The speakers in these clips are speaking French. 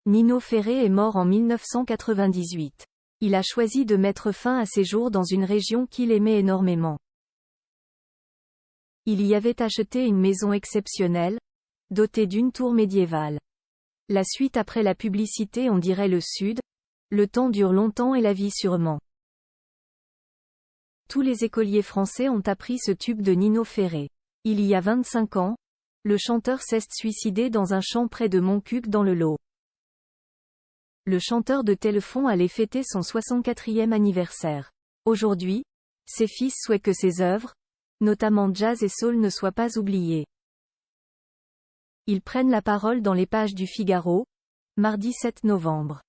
Nino Ferré est mort en 1998. Il a choisi de mettre fin à ses jours dans une région qu'il aimait énormément. Il y avait acheté une maison exceptionnelle, dotée d'une tour médiévale. La suite après la publicité, on dirait le Sud, le temps dure longtemps et la vie sûrement. Tous les écoliers français ont appris ce tube de Nino Ferré. Il y a 25 ans, le chanteur s'est suicidé dans un champ près de Montcuq dans le Lot. Le chanteur de Telefon allait fêter son 64e anniversaire. Aujourd'hui, ses fils souhaitent que ses œuvres, notamment jazz et soul, ne soient pas oubliées. Ils prennent la parole dans les pages du Figaro, mardi 7 novembre.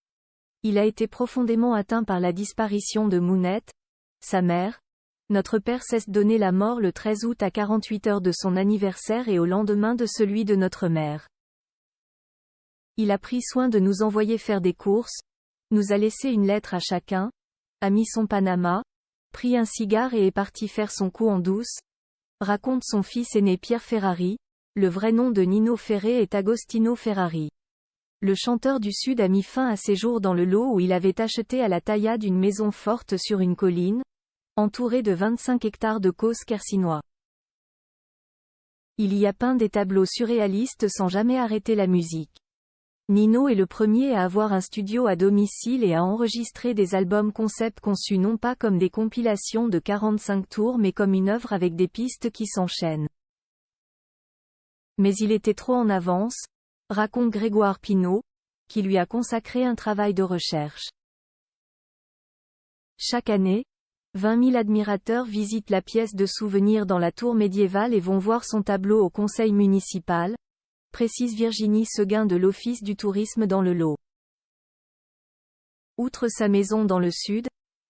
Il a été profondément atteint par la disparition de Mounette, sa mère. Notre père s'est donné la mort le 13 août à 48 heures de son anniversaire et au lendemain de celui de notre mère. Il a pris soin de nous envoyer faire des courses, nous a laissé une lettre à chacun, a mis son Panama, pris un cigare et est parti faire son coup en douce, raconte son fils aîné Pierre Ferrari. Le vrai nom de Nino Ferré est Agostino Ferrari. Le chanteur du Sud a mis fin à ses jours dans le Lot où il avait acheté à la taillade une maison forte sur une colline, entourée de 25 hectares de causes quercinois. Il y a peint des tableaux surréalistes sans jamais arrêter la musique. Nino est le premier à avoir un studio à domicile et à enregistrer des albums concept conçus non pas comme des compilations de 45 tours mais comme une œuvre avec des pistes qui s'enchaînent. Mais il était trop en avance, raconte Grégoire Pinault, qui lui a consacré un travail de recherche. Chaque année, 20 000 admirateurs visitent la pièce de souvenir dans la tour médiévale et vont voir son tableau au conseil municipal, précise Virginie Seguin de l'Office du tourisme dans le Lot. Outre sa maison dans le Sud,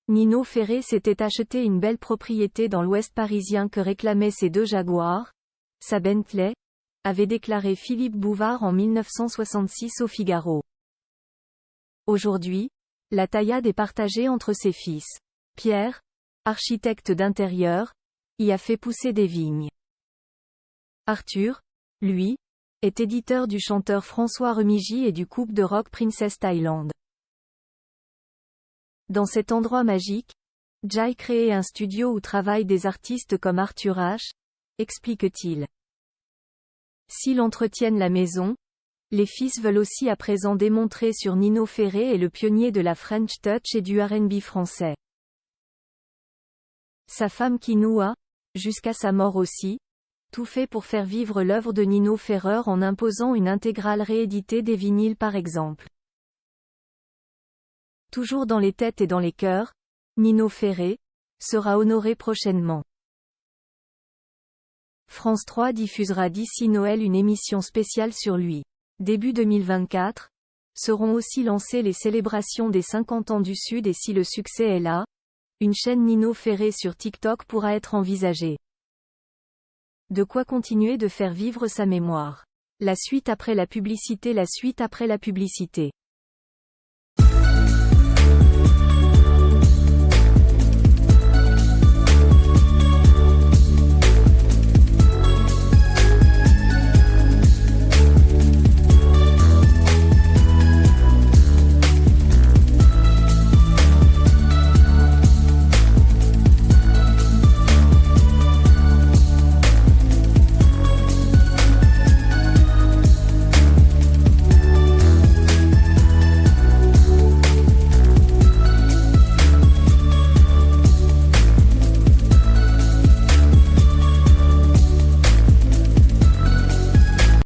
Nino Ferré s'était acheté une belle propriété dans l'Ouest parisien que réclamaient ses deux Jaguars, sa Bentley, avait déclaré Philippe Bouvard en 1966 au Figaro. Aujourd'hui, la taillade est partagée entre ses fils. Pierre, architecte d'intérieur, y a fait pousser des vignes. Arthur, lui, est éditeur du chanteur François Remigi et du groupe de rock Princess Thailand. Dans cet endroit magique, Jai créé un studio où travaillent des artistes comme Arthur H, explique-t-il. S'ils entretiennent la maison, les fils veulent aussi à présent démontrer sur Nino Ferré est le pionnier de la French Touch et du R&B français. Sa femme Kinou a, jusqu'à sa mort aussi, tout fait pour faire vivre l'œuvre de Nino Ferré en imposant une intégrale rééditée des vinyles par exemple. Toujours dans les têtes et dans les cœurs, Nino Ferré sera honoré prochainement. France 3 diffusera d'ici Noël une émission spéciale sur lui. Début 2024, seront aussi lancées les célébrations des 50 ans du Sud et si le succès est là, une chaîne Nino Ferré sur TikTok pourra être envisagée. De quoi continuer de faire vivre sa mémoire. La suite après la publicité.